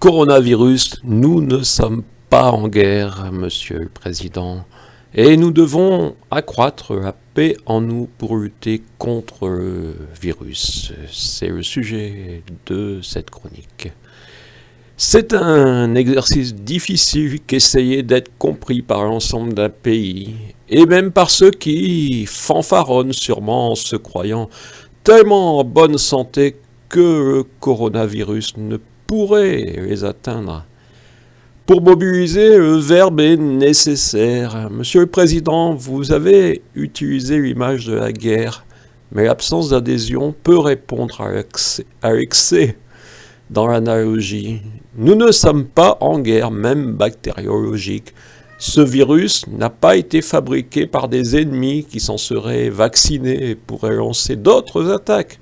Coronavirus, nous ne sommes pas en guerre, Monsieur le Président, et nous devons accroître la paix en nous pour lutter contre le virus. C'est le sujet de cette chronique. C'est un exercice difficile qu'essayer d'être compris par l'ensemble d'un pays, et même par ceux qui fanfaronnent sûrement en se croyant tellement en bonne santé que le coronavirus ne pourrait les atteindre. Pour mobiliser, le verbe est nécessaire. Monsieur le Président, vous avez utilisé l'image de la guerre, mais l'absence d'adhésion peut répondre à l'excès dans l'analogie. Nous ne sommes pas en guerre, même bactériologique. Ce virus n'a pas été fabriqué par des ennemis qui s'en seraient vaccinés et pourraient lancer d'autres attaques.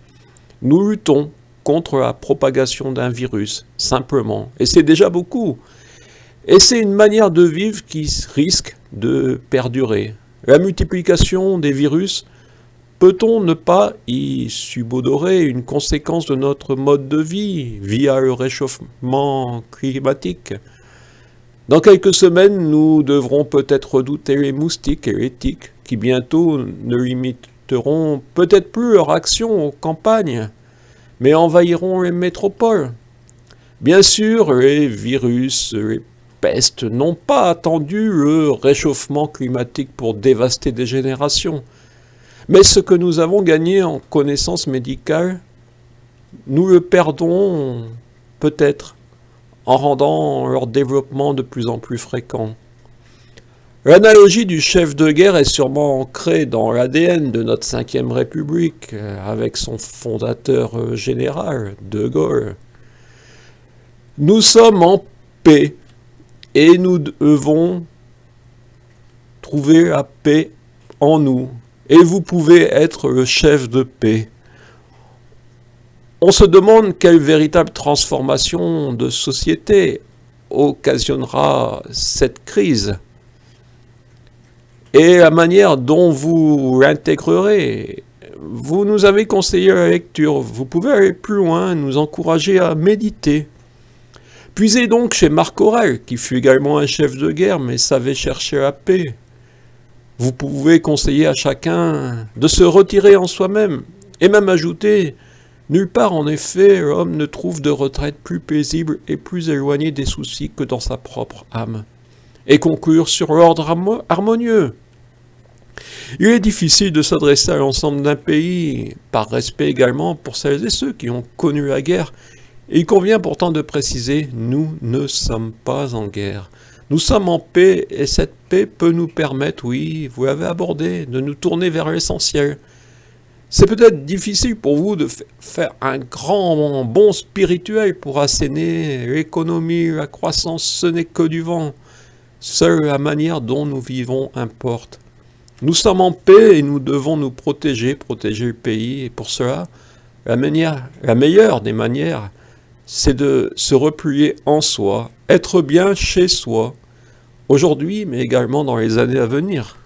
Nous luttons contre la propagation d'un virus, simplement. Et c'est déjà beaucoup. Et c'est une manière de vivre qui risque de perdurer. La multiplication des virus, peut-on ne pas y subodorer une conséquence de notre mode de vie via le réchauffement climatique? Dans quelques semaines, nous devrons peut-être redouter les moustiques et les tiques qui bientôt ne limiteront peut-être plus leur action aux campagnes, mais envahiront les métropoles. Bien sûr, les virus, les pestes n'ont pas attendu le réchauffement climatique pour dévaster des générations. Mais ce que nous avons gagné en connaissances médicales, nous le perdons peut-être en rendant leur développement de plus en plus fréquent. L'analogie du chef de guerre est sûrement ancrée dans l'ADN de notre 5e République, avec son fondateur général, De Gaulle. Nous sommes en paix, et nous devons trouver la paix en nous. Et vous pouvez être le chef de paix. On se demande quelle véritable transformation de société occasionnera cette crise. Et la manière dont vous l'intégrerez. Vous nous avez conseillé la lecture. Vous pouvez aller plus loin, nous encourager à méditer. Puisez donc chez Marc Aurèle, qui fut également un chef de guerre, mais savait chercher la paix. Vous pouvez conseiller à chacun de se retirer en soi-même, et même ajouter « Nulle part en effet l'homme ne trouve de retraite plus paisible et plus éloignée des soucis que dans sa propre âme. » Et conclure sur l'ordre harmonieux. Il est difficile de s'adresser à l'ensemble d'un pays, par respect également pour celles et ceux qui ont connu la guerre. Il convient pourtant de préciser « Nous ne sommes pas en guerre ». Nous sommes en paix et cette paix peut nous permettre, oui, vous l'avez abordé, de nous tourner vers l'essentiel. C'est peut-être difficile pour vous de faire un grand bond spirituel pour assainir l'économie, la croissance, ce n'est que du vent. Seule la manière dont nous vivons importe. Nous sommes en paix et nous devons nous protéger le pays. Et pour cela, la meilleure des manières, c'est de se replier en soi, être bien chez soi, aujourd'hui, mais également dans les années à venir.